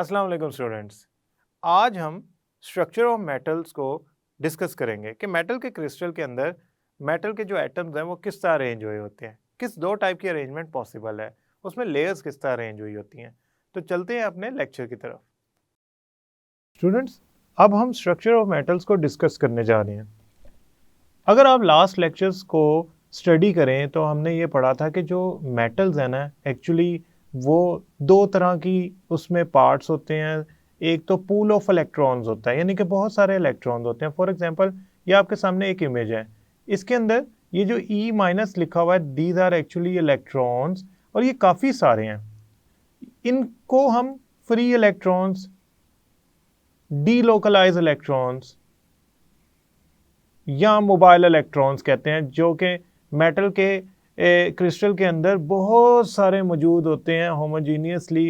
अस्सलाम वालेकुम स्टूडेंट्स। आज हम स्ट्रक्चर ऑफ मेटल्स को डिस्कस करेंगे कि मेटल के क्रिस्टल के अंदर मेटल के जो एटम्स हैं वो किस तरह अरेंज हुए होते हैं, किस दो टाइप की अरेंजमेंट पॉसिबल है, उसमें लेयर्स किस तरह अरेंज हुई होती हैं। तो चलते हैं अपने लेक्चर की तरफ। स्टूडेंट्स, अब हम स्ट्रक्चर ऑफ मेटल्स को डिस्कस करने जा रहे हैं। अगर आप लास्ट लेक्चर्स को स्टडी करें तो हमने ये पढ़ा था कि जो मेटल्स हैं ना, एक्चुअली वो दो तरह की उसमें पार्ट्स होते हैं। एक तो पूल ऑफ इलेक्ट्रॉन्स होता है, यानी कि बहुत सारे इलेक्ट्रॉन्स होते हैं। फॉर एग्जांपल, ये आपके सामने एक इमेज है, इसके अंदर ये जो ई माइनस लिखा हुआ है, दीज आर एक्चुअली इलेक्ट्रॉन्स, और ये काफ़ी सारे हैं। इनको हम फ्री इलेक्ट्रॉन्स, डीलोकलाइज इलेक्ट्रॉन्स या मोबाइल इलेक्ट्रॉन्स कहते हैं, जो कि मेटल के क्रिस्टल के अंदर बहुत सारे मौजूद होते हैं। होमोजीनियसली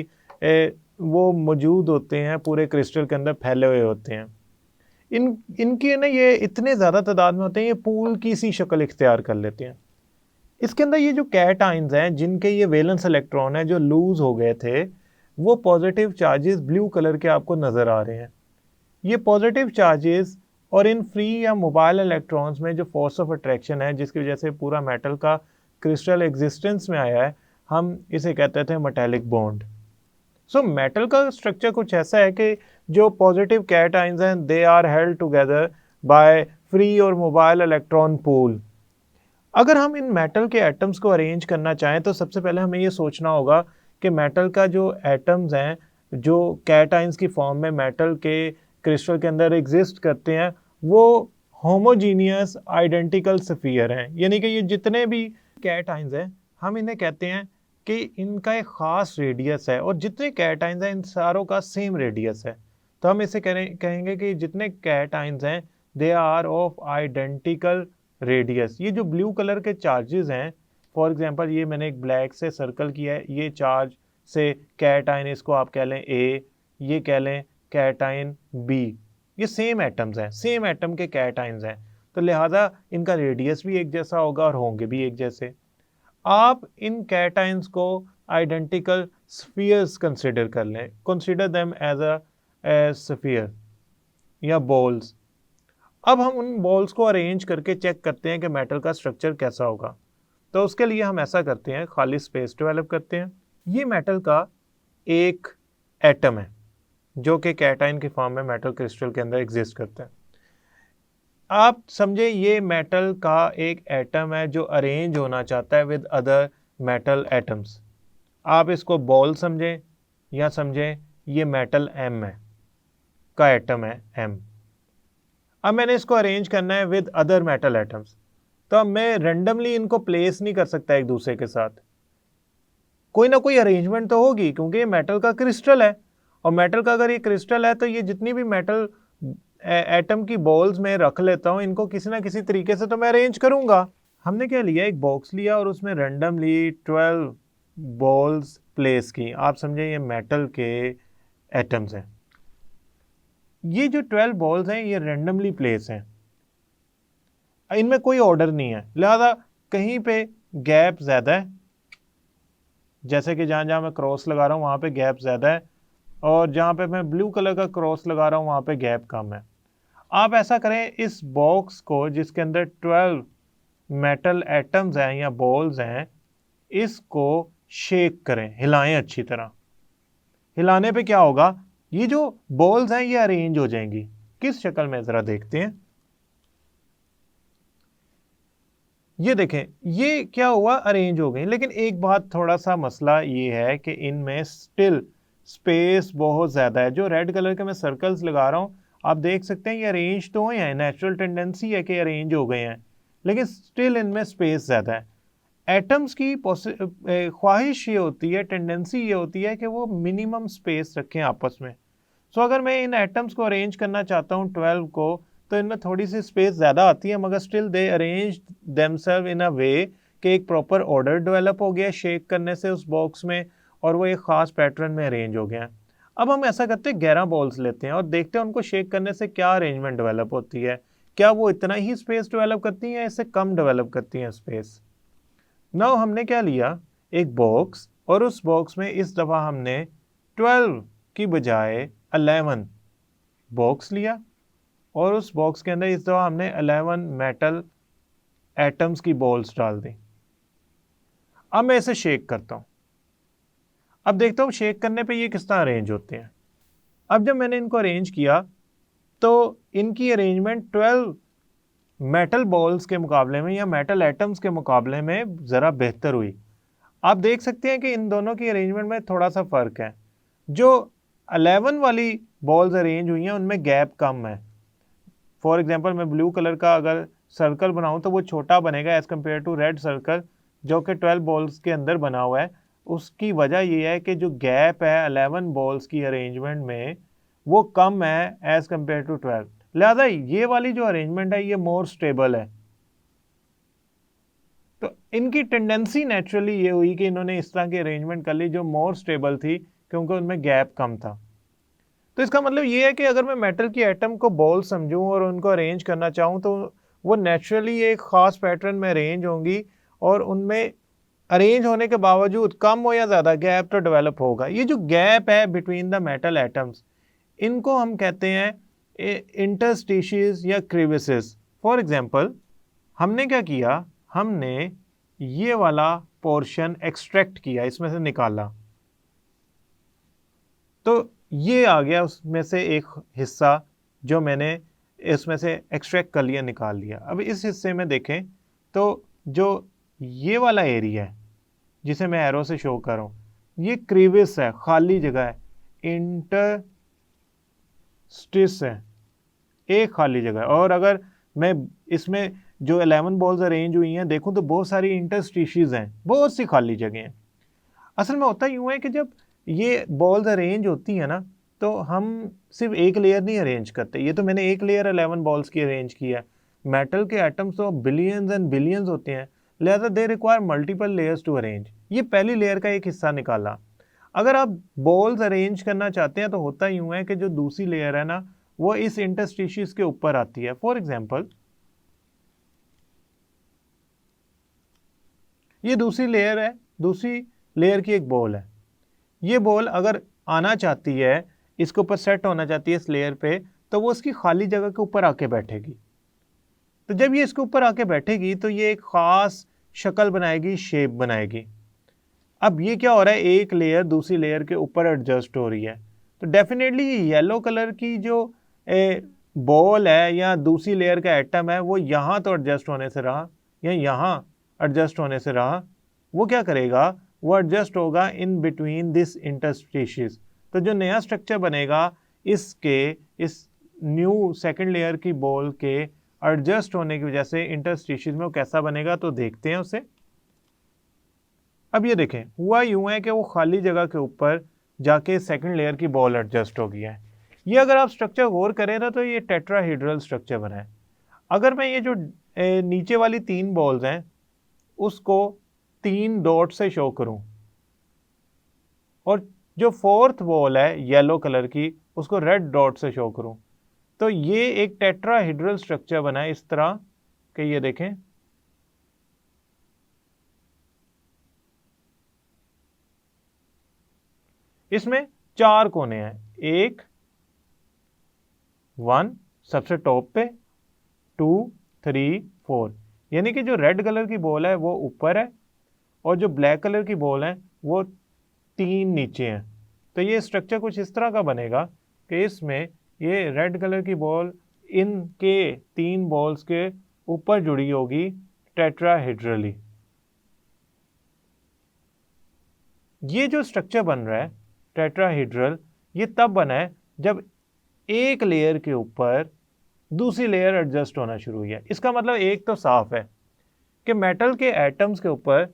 वो मौजूद होते हैं, पूरे क्रिस्टल के अंदर फैले हुए होते हैं। इनके ना ये इतने ज़्यादा तादाद में होते हैं, ये पूल की सी शक्ल इख्तियार कर लेते हैं। इसके अंदर ये जो कैटाइंस हैं, जिनके ये वैलेंस इलेक्ट्रॉन हैं जो लूज हो गए थे, वो पॉजिटिव चार्जेस ब्लू कलर के आपको नज़र आ रहे हैं। ये पॉजिटिव चार्जेस और इन फ्री या मोबाइल इलेक्ट्रॉन्स में जो फोर्स ऑफ अट्रैक्शन है, जिसकी वजह से पूरा मेटल का क्रिस्टल एग्जिस्टेंस में आया है, हम इसे कहते थे मेटेलिक बॉन्ड। सो मेटल का स्ट्रक्चर कुछ ऐसा है कि जो पॉजिटिव कैटाइंस हैं, they are held together by free और मोबाइल इलेक्ट्रॉन पूल। अगर हम इन मेटल के एटम्स को अरेंज करना चाहें तो सबसे पहले हमें ये सोचना होगा कि मेटल का जो एटम्स हैं, जो कैटाइंस की फॉर्म में मेटल के क्रिस्टल के अंदर एग्जिस्ट करते हैं, वो होमोजीनियस आइडेंटिकल स्फीयर हैं। यानी कि ये जितने भी कैटाइंस हैं, हम इन्हें कहते हैं कि इनका एक ख़ास रेडियस है, और जितने कैटाइंस हैं इन सारों का सेम रेडियस है। तो हम इसे कहेंगे कि जितने कैटाइंस हैं, they are of identical radius. ये जो ब्लू कलर के चार्जेस हैं, फॉर एग्जांपल ये मैंने एक ब्लैक से सर्कल किया है, ये चार्ज से कैटाइन, इसको आप कह लें ए, ये कह लें कैटाइन बी। ये सेम एटम्स हैं, सेम एटम के कैटाइंस हैं, तो लिहाजा इनका रेडियस भी एक जैसा होगा और होंगे भी एक जैसे। आप इन कैटाइंस को आइडेंटिकल स्फीयर्स कंसिडर कर लें, consider them as a sphere या बॉल्स। अब हम उन बॉल्स को अरेंज करके चेक करते हैं कि मेटल का स्ट्रक्चर कैसा होगा। तो उसके लिए हम ऐसा करते हैं, खाली स्पेस डेवलप करते हैं। ये मेटल का एक एटम है जो कि कैटाइन की फॉर्म में मेटल क्रिस्टल के अंदर एग्जिस्ट करता है। आप समझे, ये मेटल का एक एटम है जो अरेंज होना चाहता है विद अदर मेटल एटम्स। आप इसको बॉल समझें या समझें ये मेटल एम है, का एटम है एम। अब मैंने इसको अरेंज करना है विद अदर मेटल एटम्स, तो अब मैं रेंडमली इनको प्लेस नहीं कर सकता एक दूसरे के साथ। कोई ना कोई अरेंजमेंट तो होगी, क्योंकि ये मेटल का क्रिस्टल है, और मेटल का अगर ये क्रिस्टल है तो ये जितनी भी मेटल एटम की बॉल्स में रख लेता हूँ, इनको किसी ना किसी तरीके से तो मैं अरेंज करूंगा। हमने क्या लिया, एक बॉक्स लिया और उसमें रेंडमली 12 बॉल्स प्लेस की। आप समझे ये मेटल के एटम्स हैं। ये जो 12 बॉल्स हैं ये रेंडमली प्लेस हैं, इनमें कोई ऑर्डर नहीं है, लिहाजा कहीं पे गैप ज़्यादा है, जैसे कि जहाँ जहाँ मैं क्रॉस लगा रहा हूँ वहाँ पे गैप ज़्यादा है, और जहाँ पे मैं ब्लू कलर का क्रॉस लगा रहा हूँ वहाँ पे गैप कम है। आप ऐसा करें, इस बॉक्स को जिसके अंदर 12 मेटल एटम्स हैं या बॉल्स हैं, इसको शेक करें, हिलाएं अच्छी तरह। हिलाने पे क्या होगा, ये जो बॉल्स हैं ये अरेंज हो जाएंगी। किस शक्ल में, ज़रा देखते हैं। ये देखें, ये क्या हुआ, अरेंज हो गई। लेकिन एक बात, थोड़ा सा मसला ये है कि इनमें स्टिल स्पेस बहुत ज़्यादा है। जो रेड कलर के मैं सर्कल्स लगा रहा हूँ, आप देख सकते हैं ये अरेंज तो हुए हैं, नेचुरल टेंडेंसी है कि अरेंज हो गए हैं, लेकिन स्टिल इनमें स्पेस ज़्यादा है। एटम्स की ख्वाहिश ये होती है, टेंडेंसी ये होती है कि वो मिनिमम स्पेस रखें आपस में। सो अगर मैं इन एटम्स को अरेंज करना चाहता हूँ 12 को, तो इनमें थोड़ी सी स्पेस ज़्यादा आती है, मगर स्टिल दे अरेंज देमसेल्व इन अ वे कि एक प्रॉपर ऑर्डर डेवलप हो गया शेक करने से उस बॉक्स में, और वो एक ख़ास पैटर्न में अरेंज हो गया है। अब हम ऐसा करते हैं, 11 बॉल्स लेते हैं और देखते हैं उनको शेक करने से क्या अरेंजमेंट डेवलप होती है। क्या वो इतना ही स्पेस डेवलप करती हैं या इससे कम डेवलप करती हैं स्पेस। नाउ हमने क्या लिया, एक बॉक्स, और उस बॉक्स में इस दफ़ा हमने 12 की बजाय 11 बॉक्स लिया और उस बॉक्स के अंदर इस दफ़ा हमने 11 मेटल एटम्स की बॉल्स डाल दी। अब मैं इसे शेक करता हूँ। अब देखता हूँ शेक करने पे ये किस तरह अरेंज होते हैं। अब जब मैंने इनको अरेंज किया तो इनकी अरेंजमेंट 12 मेटल बॉल्स के मुकाबले में या मेटल एटम्स के मुकाबले में ज़रा बेहतर हुई। आप देख सकते हैं कि इन दोनों की अरेंजमेंट में थोड़ा सा फ़र्क है। जो 11 वाली बॉल्स अरेंज हुई हैं उनमें गैप कम है। फॉर एग्जांपल मैं ब्लू कलर का अगर सर्कल बनाऊं तो वो छोटा बनेगा as compared to red circle जो कि 12 बॉल्स के अंदर बना हुआ है। उसकी वजह ये है कि जो गैप है 11 बॉल्स की अरेंजमेंट में वो कम है एज़ कम्पेयर टू 12, लिहाजा ये वाली जो अरेंजमेंट है ये मोर स्टेबल है। तो इनकी टेंडेंसी नेचुरली ये हुई कि इन्होंने इस तरह की अरेंजमेंट कर ली जो मोर स्टेबल थी क्योंकि उनमें गैप कम था। तो इसका मतलब ये है कि अगर मैं मेटल की एटम को बॉल समझूं और उनको अरेंज करना चाहूं तो वो नेचुरली एक ख़ास पैटर्न में अरेंज होंगी और उनमें अरेंज होने के बावजूद कम हो या ज़्यादा गैप तो डेवलप होगा। ये जो गैप है बिटवीन द मेटल एटम्स इनको हम कहते हैं इंटरस्टिशियस या क्रीविसेस। फॉर एग्जांपल हमने क्या किया, हमने ये वाला पोर्शन एक्सट्रैक्ट किया, इसमें से निकाला, तो ये आ गया उसमें से एक हिस्सा जो मैंने इसमें से एक्सट्रैक्ट कर लिया, निकाल लिया। अब इस हिस्से में देखें तो जो ये वाला एरिया है जिसे मैं एरो से शो कर रहा हूँ ये क्रीविस है, खाली जगह है, इंटरस्टिस है, एक खाली जगह है। और अगर मैं इसमें जो 11 बॉल्स अरेंज हुई हैं देखूं तो बहुत सारी इंटरस्टिशीज हैं, बहुत सी खाली जगह हैं। असल में होता यूँ है कि जब ये बॉल्स अरेंज होती हैं ना तो हम सिर्फ एक लेयर नहीं अरेंज करते। ये तो मैंने एक लेयर 11 बॉल्स की अरेंज किया है। मेटल के एटम्स तो बिलियंस एंड बिलियंस होते हैं, लिहाजा they require multiple layers to arrange. ये पहली लेयर का एक हिस्सा निकाला। अगर आप बॉल्स अरेंज करना चाहते हैं तो होता यूँ है कि जो दूसरी लेयर है ना वो इस इंटरस्टिशियस के ऊपर आती है। फॉर एग्जाम्पल ये दूसरी लेयर है, दूसरी लेयर की एक बॉल है। ये बॉल अगर आना चाहती है, इसके ऊपर सेट होना चाहती है इस लेयर पे, तो वो उसकी खाली जगह के ऊपर आके बैठेगी। तो जब ये इसके ऊपर आके बैठेगी तो ये एक ख़ास शक्ल बनाएगी, शेप बनाएगी। अब ये क्या हो रहा है, एक लेयर दूसरी लेयर के ऊपर एडजस्ट हो रही है। तो डेफिनेटली ये येलो कलर की जो बॉल है या दूसरी लेयर का एटम है वो यहाँ तो एडजस्ट होने से रहा या यहाँ एडजस्ट होने से रहा, वो क्या करेगा, वो एडजस्ट होगा इन बिटवीन दिस इंटरस्टिशियस। तो जो नया स्ट्रक्चर बनेगा इसके इस न्यू सेकंड लेयर की बॉल के एडजस्ट होने की वजह से इंटरस्टिशियस में वो कैसा बनेगा, तो देखते हैं उसे। अब ये देखें, हुआ यूं है कि वो खाली जगह के ऊपर जाके सेकंड लेयर की बॉल एडजस्ट हो गई है। ये अगर आप स्ट्रक्चर गौर करें ना तो ये टेट्राहेड्रल स्ट्रक्चर बना है। अगर मैं ये जो नीचे वाली 3 बॉल्स हैं उसको 3 डॉट से शो करूं और जो फोर्थ बॉल है येलो कलर की उसको रेड डॉट से शो करूं, तो ये एक टेट्राहेड्रल स्ट्रक्चर बना है इस तरह कि ये देखें, इसमें 4 कोने हैं, 1 सबसे टॉप पे, 2 3 4, यानी कि जो रेड कलर की बॉल है वो ऊपर है और जो ब्लैक कलर की बॉल है वो 3 नीचे हैं। तो ये स्ट्रक्चर कुछ इस तरह का बनेगा कि इसमें ये रेड कलर की बॉल इनके 3 बॉल्स के ऊपर जुड़ी होगी टेट्राहेड्रली। ये जो स्ट्रक्चर बन रहा है टेट्राहेड्रल, ये तब बना है जब एक लेयर के ऊपर दूसरी लेयर एडजस्ट होना शुरू हुई है। इसका मतलब एक तो साफ है कि मेटल के एटम्स के ऊपर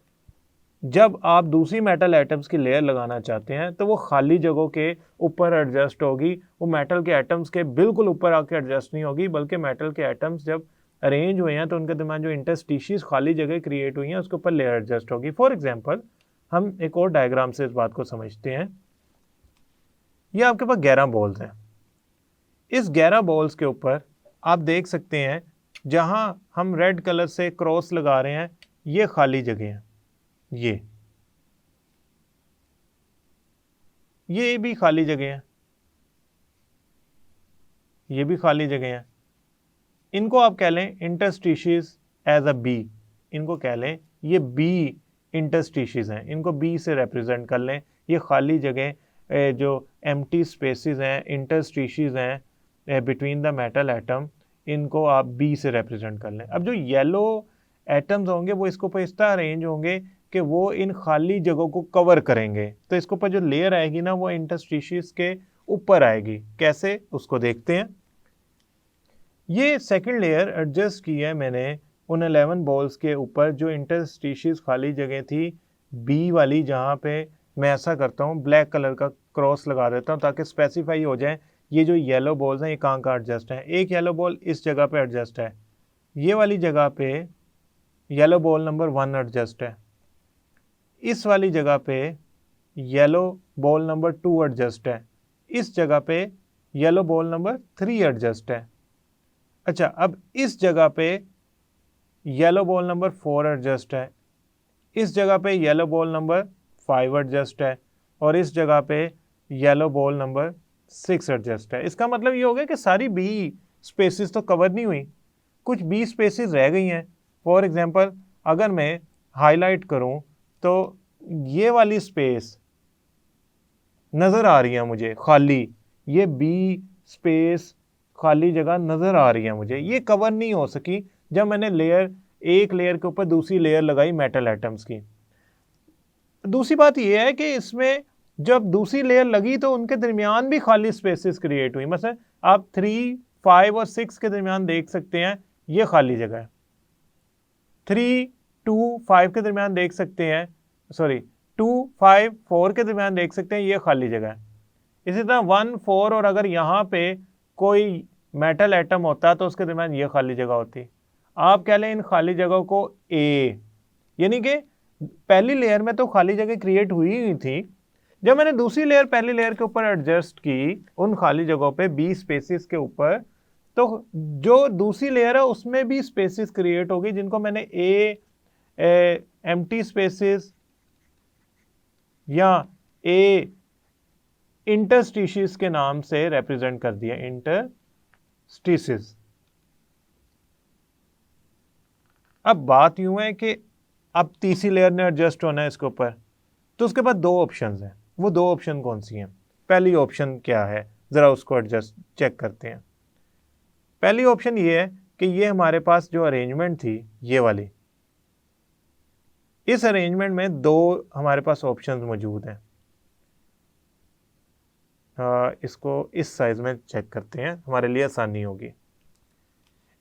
जब आप दूसरी मेटल एटम्स की लेयर लगाना चाहते हैं तो वो खाली जगहों के ऊपर एडजस्ट होगी, वो मेटल के एटम्स के बिल्कुल ऊपर आके एडजस्ट नहीं होगी, बल्कि मेटल के एटम्स जब अरेंज हुए हैं तो उनके दरमियान जो इंटरस्टिशियस खाली जगह क्रिएट हुई हैं उसके ऊपर लेयर एडजस्ट होगी। फॉर एग्जाम्पल हम एक और डायग्राम से इस बात को समझते हैं। ये आपके पास 11 बॉल्स हैं। इस 11 बॉल्स के ऊपर आप देख सकते हैं जहां हम रेड कलर से क्रॉस लगा रहे हैं ये खाली जगह है, ये भी खाली जगह है। ये भी खाली जगह हैं। इनको आप कह लें इंटरस्टिशियस एज अ बी, इनको कह लें ये बी इंटरस्टिशियस हैं, इनको बी से रिप्रेजेंट कर लें। ये खाली जगह जो एम्प्टी स्पेसेस हैं, इंटरस्टिशियस हैं बिटवीन द मेटल एटम, इनको आप बी से रिप्रेजेंट कर लें। अब जो येलो एटम्स होंगे वो इसके ऊपर इस तरह अरेंज होंगे कि वो इन खाली जगहों को कवर करेंगे। तो इसके ऊपर जो लेयर आएगी ना वो इंटरस्टिशियस के ऊपर आएगी। कैसे, उसको देखते हैं। ये सेकंड लेयर एडजस्ट की है मैंने उन 11 बॉल्स के ऊपर जो इंटरस्टिशियस खाली जगह थी बी वाली, जहाँ पे मैं ऐसा करता हूँ ब्लैक कलर का क्रॉस लगा देता हूँ ताकि स्पेसिफाई हो जाए ये जो येलो बॉल्स हैं ये कहाँ कहाँ एडजस्ट हैं। एक येलो बॉल इस जगह पे एडजस्ट है, ये वाली जगह पे येलो बॉल नंबर 1 एडजस्ट है, इस वाली जगह पे येलो बॉल नंबर 2 एडजस्ट है, इस जगह पे येलो बॉल नंबर 3 एडजस्ट है। अच्छा, अब इस जगह पे येलो बॉल नंबर 4 एडजस्ट है, इस जगह पे येलो बॉल नंबर 5 एडजस्ट है, और इस जगह पे येलो बॉल नंबर 6 एडजस्ट है। इसका मतलब ये हो गया कि सारी बी स्पेसिस तो कवर नहीं हुई, कुछ बी स्पेसिस रह गई हैं। फॉर एग्जांपल अगर मैं हाईलाइट करूं तो ये वाली स्पेस नज़र आ रही है मुझे खाली, ये बी स्पेस खाली जगह नज़र आ रही है मुझे, ये कवर नहीं हो सकी जब मैंने एक लेयर के ऊपर दूसरी लेयर लगाई मेटल एटम्स की। दूसरी बात यह है कि इसमें जब दूसरी लेयर लगी तो उनके दरमियान भी खाली स्पेसेस क्रिएट हुई। मतलब आप 3, 5 और 6 के दरमियान देख सकते हैं ये खाली जगह है। 3, 2, 5 के दरमियान देख सकते हैं, सॉरी 2, 5, 4 के दरमियान देख सकते हैं ये खाली जगह है। इसी तरह 1, 4 और अगर यहाँ पे कोई मेटल एटम होता तो उसके दरमियान ये खाली जगह होती। आप कह लें इन खाली जगहों को ए, यानी कि पहली लेयर में तो खाली जगह क्रिएट हुई ही थी। जब मैंने दूसरी लेयर पहली लेयर के ऊपर एडजस्ट की उन खाली जगहों पे बी स्पेसिस के ऊपर, तो जो दूसरी लेयर है उसमें भी स्पेसिस क्रिएट होगी जिनको मैंने एम्प्टी स्पेसिस या ए इंटरस्टिशियस के नाम से रिप्रेजेंट कर दिया, इंटरस्टिशियस। अब बात यूं है कि अब तीसरी लेयर ने एडजस्ट होना है इसके ऊपर, तो उसके बाद दो ऑप्शंस हैं। वो दो ऑप्शन कौन सी हैं? पहली ऑप्शन क्या है, ज़रा उसको एडजस्ट चेक करते हैं। पहली ऑप्शन ये है कि ये हमारे पास जो अरेंजमेंट थी ये वाली, इस अरेंजमेंट में दो हमारे पास ऑप्शंस मौजूद हैं। इसको इस साइज में चेक करते हैं, हमारे लिए आसानी होगी।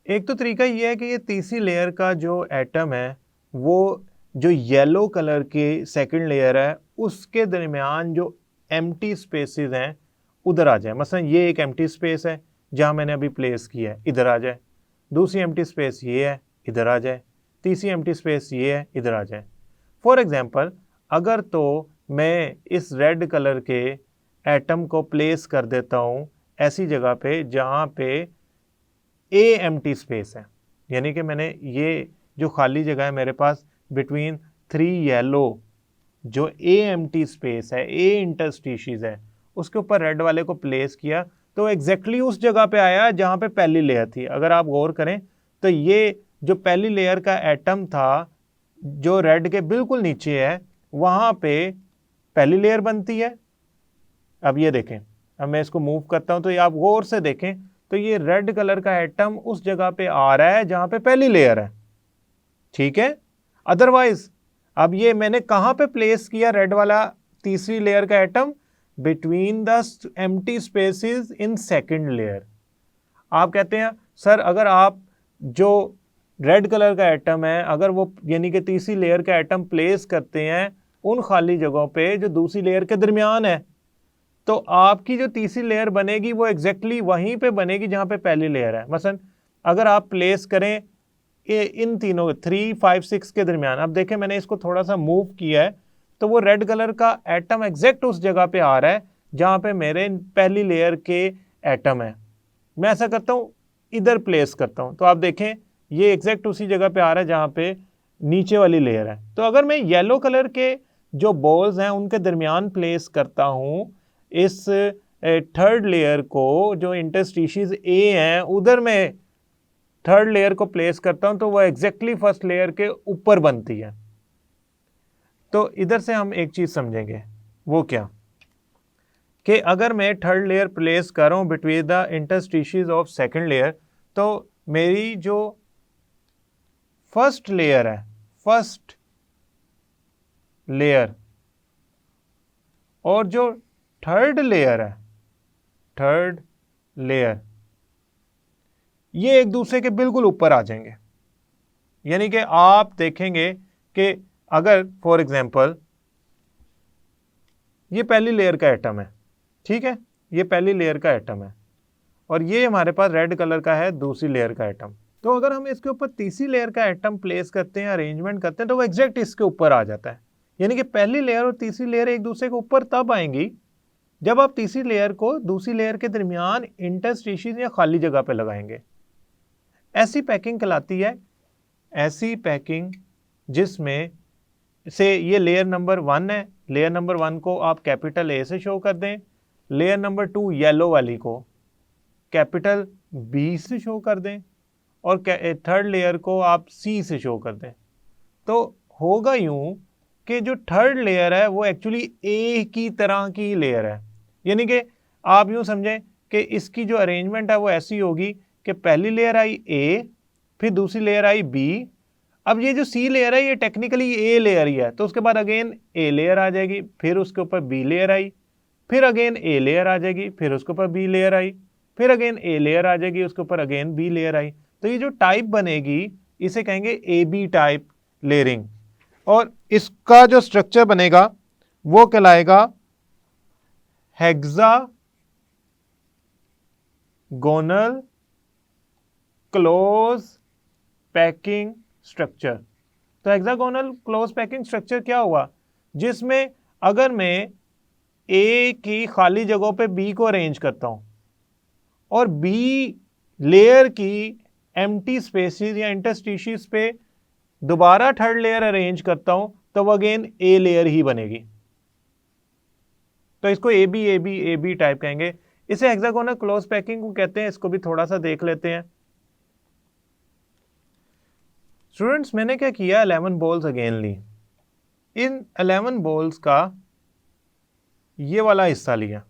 एक तो तरीका ये है कि ये तीसरी लेयर का जो एटम है वो जो येलो कलर की सेकंड लेयर है उसके दरमियान जो एम्प्टी स्पेसेस हैं उधर आ जाए। मसलन ये एक एम्प्टी स्पेस है जहाँ मैंने अभी प्लेस किया है, इधर आ जाए। दूसरी एम्प्टी स्पेस ये है, इधर आ जाए। तीसरी एम्प्टी स्पेस ये है, इधर आ जाए। फॉर एग्जांपल अगर तो मैं इस रेड कलर के एटम को प्लेस कर देता हूँ ऐसी जगह पे जहाँ पे ए एम्प्टी स्पेस है, यानी कि मैंने ये जो खाली जगह है मेरे पास बिटवीन 3 येलो, जो ए एम्प्टी स्पेस है, ए इंटरस्टिशियस है, उसके ऊपर रेड वाले को प्लेस किया तो एग्जैक्टली उस जगह पे आया जहाँ पे पहली लेयर थी। अगर आप गौर करें तो ये जो पहली लेयर का एटम था जो रेड के बिल्कुल नीचे है वहाँ पे पहली लेयर बनती है। अब ये देखें, अब मैं इसको मूव करता हूँ तो ये आप गौर से देखें तो ये रेड कलर का एटम उस जगह पे आ रहा है जहाँ पे पहली लेयर है, ठीक है। अदरवाइज अब ये मैंने कहाँ पे प्लेस किया रेड वाला तीसरी लेयर का atom? Between the empty spaces in second layer. आप कहते हैं सर अगर आप जो रेड कलर का एटम है अगर वो यानी कि तीसरी लेयर का एटम प्लेस करते हैं उन खाली जगहों पे जो दूसरी लेयर के दरमियान है तो आपकी जो तीसरी लेयर बनेगी वो एग्जैक्टली वहीं पे बनेगी जहाँ पे पहली लेयर है। मसलन अगर आप प्लेस करें इन तीनों 3, 5, 6 के दरमियान, अब देखें मैंने इसको थोड़ा सा मूव किया है तो वो रेड कलर का एटम एग्जैक्ट उस जगह पे आ रहा है जहाँ पे मेरे पहली लेयर के एटम है। मैं ऐसा करता हूँ इधर प्लेस करता हूँ तो आप देखें ये एग्जैक्ट उसी जगह पे आ रहा है जहाँ पे नीचे वाली लेयर है। तो अगर मैं येलो कलर के जो बॉल्स हैं उनके दरमियान प्लेस करता हूँ इस थर्ड लेयर को, जो इंटरस्टिशियस ए हैं उधर मैं थर्ड लेयर को प्लेस करता हूं तो वो एग्जैक्टली फर्स्ट लेयर के ऊपर बनती है। तो इधर से हम एक चीज समझेंगे, वो क्या कि अगर मैं थर्ड लेयर प्लेस कर रहा हूं between the interstices of second layer, तो मेरी जो फर्स्ट लेयर है, फर्स्ट लेयर और जो थर्ड लेयर है, थर्ड लेयर, ये एक दूसरे के बिल्कुल ऊपर आ जाएंगे। यानी कि आप देखेंगे कि अगर फॉर एग्जांपल ये पहली लेयर का एटम है, ठीक है, ये पहली लेयर का एटम है और ये हमारे पास रेड कलर का है दूसरी लेयर का एटम। तो अगर हम इसके ऊपर तीसरी लेयर का एटम प्लेस करते हैं, अरेंजमेंट करते हैं, तो वो एग्जैक्ट इसके ऊपर आ जाता है। यानी कि पहली लेयर और तीसरी लेयर एक दूसरे के ऊपर तब आएंगी जब आप तीसरी लेयर को दूसरी लेयर के दरमियान इंटरस्टिशियस या खाली जगह पे लगाएंगे। ऐसी पैकिंग कहलाती है, ऐसी पैकिंग जिसमें से ये लेयर नंबर 1 है, लेयर नंबर 1 को आप कैपिटल ए से शो कर दें, लेयर नंबर 2 येलो वाली को कैपिटल बी से शो कर दें और थर्ड लेयर को आप सी से शो कर दें। तो होगा यूं कि जो थर्ड लेयर है वो एक्चुअली ए की तरह की लेयर है। यानी कि आप यूं समझें कि इसकी जो अरेंजमेंट है वो ऐसी होगी कि पहली लेयर आई ए, फिर दूसरी लेयर आई बी। अब ये जो सी लेयर है ये टेक्निकली ए लेयर ही है, तो उसके बाद अगेन ए लेयर आ जाएगी, फिर उसके ऊपर बी लेयर आई, फिर अगेन ए लेयर आ जाएगी, फिर उसके ऊपर बी लेयर आई, फिर अगेन ए लेयर आ जाएगी, उसके ऊपर अगेन बी लेयर आई। तो ये जो टाइप बनेगी इसे कहेंगे ए बी टाइप लेयरिंग, और इसका जो स्ट्रक्चर बनेगा वो कहलाएगा हेक्सागोनल क्लोज पैकिंग स्ट्रक्चर। तो हेक्सागोनल क्लोज पैकिंग स्ट्रक्चर क्या हुआ, जिसमें अगर मैं ए की खाली जगहों पे बी को अरेंज करता हूं और बी लेयर की एम्प्टी स्पेसेस या इंटरस्टिशियस पे दोबारा थर्ड लेयर अरेंज करता हूं तो वो अगेन ए लेयर ही बनेगी। तो इसको ए बी टाइप कहेंगे। इसे हेक्सागोनल क्लोज पैकिंग को कहते हैं। इसको भी थोड़ा सा देख लेते हैं। स्टूडेंट्स, मैंने क्या किया, 11 बॉल्स अगेन ली। इन 11 बॉल्स का ये वाला हिस्सा लिया,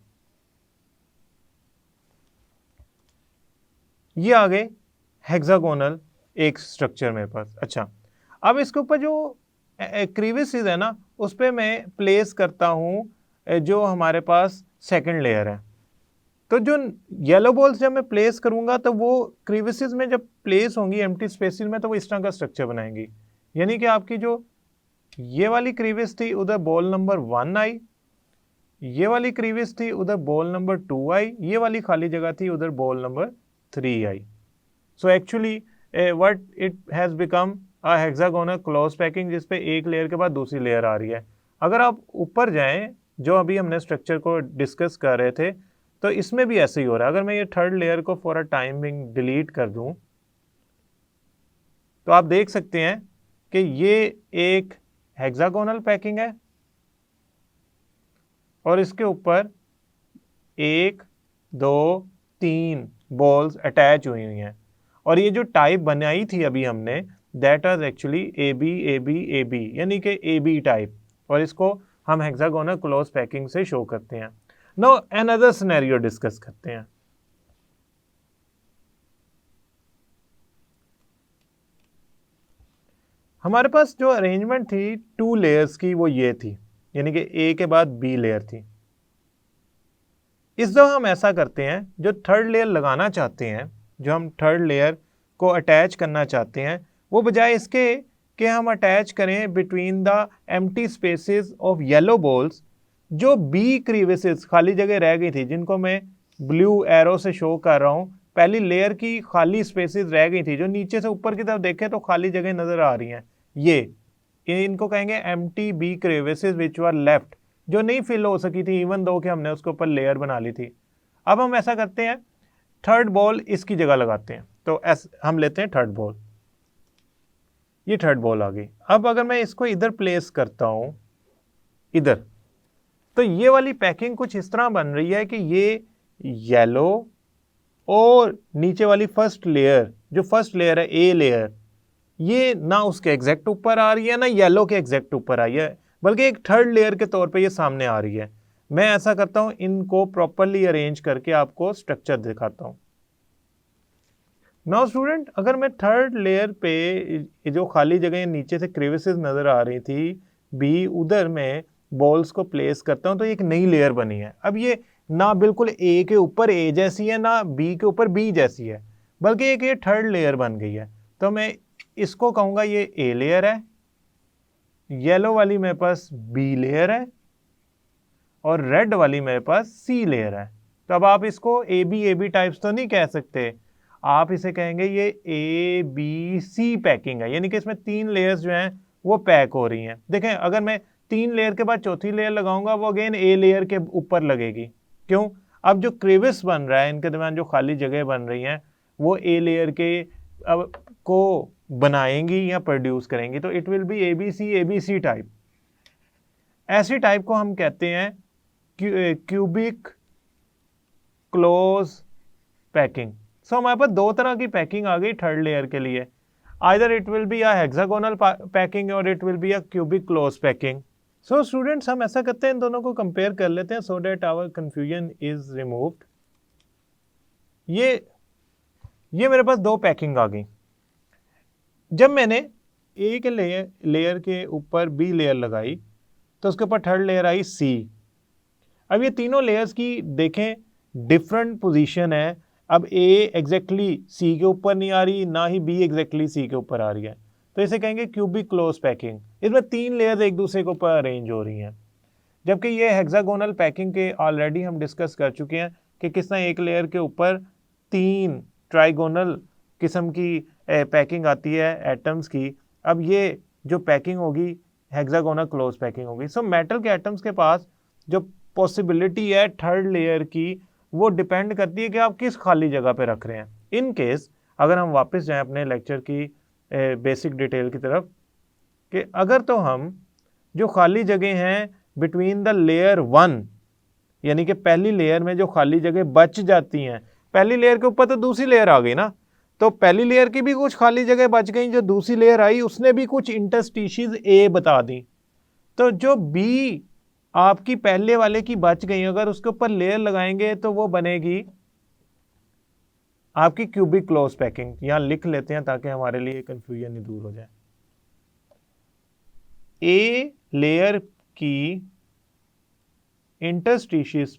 ये आ गए हेक्सागोनल एक स्ट्रक्चर मेरे पास। अच्छा, अब इसके ऊपर जो क्रीविसेस है ना उस पर मैं प्लेस करता हूं जो हमारे पास सेकंड लेयर है। तो जो येलो बॉल्स जब मैं प्लेस करूंगा तो वो क्रीविसेस में जब प्लेस होंगी एम्प्टी स्पेसेस में तो वो इस तरह का स्ट्रक्चर बनाएंगी। यानी कि आपकी जो ये वाली क्रीविस थी उधर बॉल नंबर 1 आई, ये वाली क्रीविस थी उधर बॉल नंबर 2 आई, ये वाली खाली जगह थी उधर ball number 3 I. So actually what it has become a hexagonal close packing, जिस पे एक लेयर के बाद दूसरी लेयर आ रही है। अगर आप ऊपर जाएं, जो अभी हमने स्ट्रक्चर को डिस्कस कर रहे थे, तो इसमें भी ऐसे ही हो रहा है। अगर मैं ये थर्ड लेयर को फॉर अ टाइमिंग डिलीट कर दूं तो आप देख सकते हैं कि ये एक हेक्सागोनल पैकिंग है और इसके ऊपर 1 2 3 बॉल्स अटैच हुई हुई हैं। और ये जो टाइप बनाई थी अभी हमने, that was actually A B यानी कि ए बी टाइप, और इसको हम हेक्सागोनल क्लोज पैकिंग से शो करते हैं। नाउ अनदर सिनेरियो डिस्कस करते हैं। हमारे पास जो अरेंजमेंट थी 2 लेयर्स की वो ये थी, यानी कि ए के बाद बी लेयर थी। इस दफा हम ऐसा करते हैं, जो थर्ड लेयर लगाना चाहते हैं, जो हम थर्ड लेयर को अटैच करना चाहते हैं, वो बजाय इसके कि हम अटैच करें between the empty spaces of yellow balls, जो बी क्रीविसेस खाली जगह रह गई थी, जिनको मैं ब्लू एरो से शो कर रहा हूँ, पहली लेयर की खाली स्पेसेस रह गई थी, जो नीचे से ऊपर की तरफ देखें तो खाली जगह नजर आ रही हैं, ये इनको कहेंगे एम्प्टी बी क्रीविसेस विच वर लेफ्ट, जो नहीं फिल हो सकी थी इवन दो कि हमने उसके ऊपर लेयर बना ली थी। अब हम ऐसा करते हैं, थर्ड बॉल इसकी जगह लगाते हैं। तो हम लेते हैं थर्ड बॉल, ये थर्ड बॉल आ गई। अब अगर मैं इसको इधर प्लेस करता हूं, इधर, तो ये वाली पैकिंग कुछ इस तरह बन रही है कि ये येलो और नीचे वाली फर्स्ट लेयर, जो फर्स्ट लेयर है ए लेयर, ये ना उसके एग्जैक्ट ऊपर आ रही है ना येलो के एग्जैक्ट ऊपर आई है, बल्कि एक थर्ड लेयर के तौर पे ये सामने आ रही है। मैं ऐसा करता हूं, इनको प्रॉपरली अरेंज करके आपको स्ट्रक्चर दिखाता हूं। नाउ स्टूडेंट, अगर मैं थर्ड लेयर पे जो खाली जगह नीचे से क्रेविसेस नजर आ रही थी बी, उधर मैं बॉल्स को प्लेस करता हूं तो एक नई लेयर बनी है। अब ये ना बिल्कुल ए के ऊपर ए जैसी है ना बी के ऊपर बी जैसी है, बल्कि एक ये थर्ड लेयर बन गई है। तो मैं इसको कहूंगा ये ए लेयर है, येलो वाली मेरे पास बी लेयर है और रेड वाली मेरे पास सी लेयर है। तो अब आप इसको ए बी टाइप्स तो नहीं कह सकते, आप इसे कहेंगे ये ए बी सी पैकिंग है, यानी कि इसमें 3 लेयर्स जो हैं वो पैक हो रही हैं। देखें, अगर मैं 3 लेयर के बाद चौथी लेयर लगाऊंगा वो अगेन ए लेयर के ऊपर लगेगी। क्यों? अब जो क्रेविस बन रहा है, इनके दरमियान जो खाली जगह बन रही हैं वो ए लेयर के अब को बनाएंगी या प्रोड्यूस करेंगी, तो it will be A B C type. ऐसी टाइप को हम कहते हैं क्यूबिक क्लोज पैकिंग। सो हमारे पास 2 तरह की पैकिंग आ गई थर्ड लेयर के लिए, either it will be a hexagonal packing और it will be a cubic close packing. So students, हम ऐसा करते हैं, इन दोनों को कंपेयर कर लेते हैं so that our confusion is removed. ये मेरे पास 2 पैकिंग आ गई। जब मैंने ए के लेयर के ऊपर बी लेयर लगाई तो उसके ऊपर थर्ड लेयर आई सी। अब ये तीनों लेयर्स की देखें डिफरेंट पोजीशन है। अब ए एग्जैक्टली सी के ऊपर नहीं आ रही, ना ही बी एग्जैक्टली सी के ऊपर आ रही है, तो इसे कहेंगे क्यूबिक क्लोज पैकिंग। इसमें 3 लेयर्स एक दूसरे के ऊपर अरेंज हो रही हैं। जबकि ये हेक्सागोनल पैकिंग के ऑलरेडी हम डिस्कस कर चुके हैं कि किस तरह एक लेयर के ऊपर 3 ट्राइगोनल किस्म की पैकिंग आती है एटम्स की। अब ये जो पैकिंग होगी हेक्सागोनल क्लोज पैकिंग होगी। सो मेटल के एटम्स के पास जो पॉसिबिलिटी है थर्ड लेयर की, वो डिपेंड करती है कि आप किस खाली जगह पे रख रहे हैं। इन केस अगर हम वापस जाएं अपने लेक्चर की बेसिक डिटेल की तरफ, कि अगर तो हम जो खाली जगह हैं बिटवीन द लेयर 1, यानी कि पहली लेयर में जो खाली जगह बच जाती हैं, पहली लेयर के ऊपर तो दूसरी लेयर आ गई ना, तो पहली लेयर की भी कुछ खाली जगह बच गई, जो दूसरी लेयर आई उसने भी कुछ इंटरस्टिशियस ए बता दी। तो जो बी आपकी पहले वाले की बच गई, अगर उसके ऊपर लेयर लगाएंगे तो वो बनेगी आपकी क्यूबिक क्लोज पैकिंग। यहां लिख लेते हैं ताकि हमारे लिए कंफ्यूजन ही दूर हो जाए। ए लेयर की इंटरस्टिशियस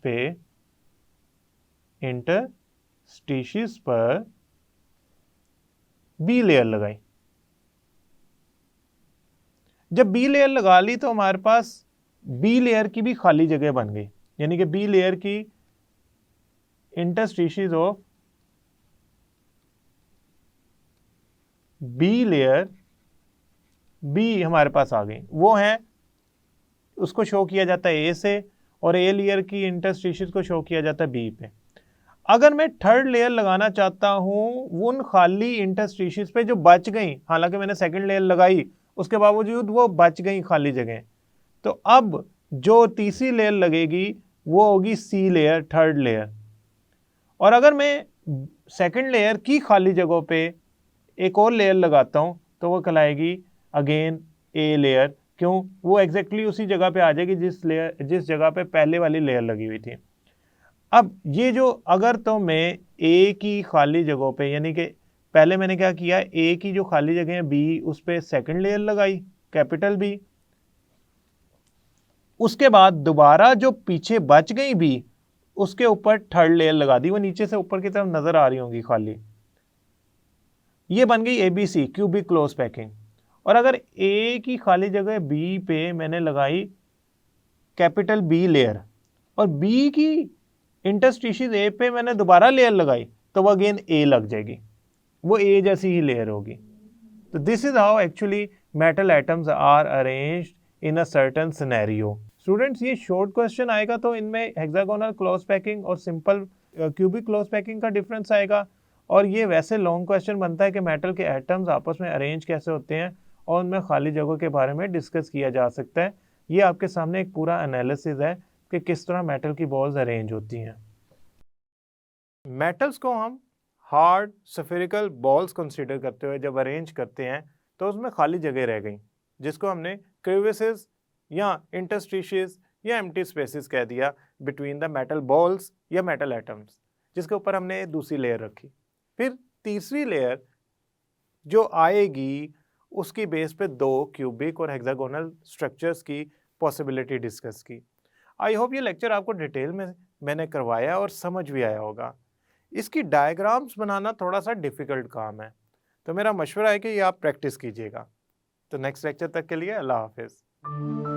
पर बी लेयर लगाई। जब बी लेयर लगा ली तो हमारे पास बी लेयर की भी खाली जगह बन गई, यानी कि बी लेयर की इंटरस्टिशियस ऑफ बी लेयर बी हमारे पास आ गई। वो है, उसको शो किया जाता है ए से, और ए लेयर की इंटरस्टिशियस को शो किया जाता है बी पे। अगर मैं थर्ड लेयर लगाना चाहता हूं उन खाली इंटरस्टिशियस पे जो बच गई, हालांकि मैंने सेकंड लेयर लगाई उसके बावजूद वो बच गई खाली जगह, तो अब जो तीसरी लेयर लगेगी वो होगी सी लेयर, थर्ड लेयर। और अगर मैं सेकंड लेयर की खाली जगहों पे एक और लेयर लगाता हूं तो वो कहलाएगी अगेन ए लेयर। क्यों? वो एग्जैक्टली उसी जगह पे आ जाएगी जिस जगह पे पहले वाली लेयर लगी हुई थी। अब ये जो, अगर तो मैं ए की खाली जगहों पे, यानी कि पहले मैंने क्या किया, ए की जो खाली जगह है बी, उस पे सेकंड लेयर लगाई कैपिटल बी, उसके बाद दोबारा जो पीछे बच गई बी उसके ऊपर थर्ड लेयर लगा दी, वो नीचे से ऊपर की तरफ नजर आ रही होंगी खाली, ये बन गई एबीसी क्यूबिक क्लोज पैकिंग। और अगर ए की खाली जगह बी पे मैंने लगाई कैपिटल बी लेयर और बी की इंटरस्टिशियस ए पे मैंने दोबारा लेयर लगाई, तो वो अगेन ए लग जाएगी, वो ए जैसी ही लेयर होगी। तो this is how actually metal atoms are arranged in a certain scenario. Students, ये शॉर्ट क्वेश्चन आएगा तो इनमें हेक्सागोनल क्लोज पैकिंग और सिंपल क्यूबिक क्लोज पैकिंग का डिफरेंस आएगा, और ये वैसे लॉन्ग क्वेश्चन बनता है कि मेटल के एटम्स आपस में अरेंज कैसे होते हैं और उनमें खाली जगहों के बारे में डिस्कस किया जा सकता है। ये आपके सामने एक पूरा एनालिसिस है कि किस तरह मेटल की बॉल्स अरेंज होती हैं। मेटल्स को हम हार्ड स्फेरिकल बॉल्स कंसीडर करते हुए जब अरेंज करते हैं तो उसमें खाली जगह रह गई, जिसको हमने क्रेविसेस या इंटरस्टिशियस या एम्प्टी स्पेसेस कह दिया बिटवीन द मेटल बॉल्स या मेटल एटम्स, जिसके ऊपर हमने दूसरी लेयर रखी। फिर तीसरी लेयर जो आएगी उसकी बेस पे दो क्यूबिक और हेक्सागोनल स्ट्रक्चर्स की पॉसिबिलिटी डिस्कस की। आई होप ये लेक्चर आपको डिटेल में मैंने करवाया और समझ भी आया होगा। इसकी डायग्राम्स बनाना थोड़ा सा डिफ़िकल्ट काम है, तो मेरा मशवरा है कि ये आप प्रैक्टिस कीजिएगा। तो नेक्स्ट लेक्चर तक के लिए अल्लाह हाफ़िज़।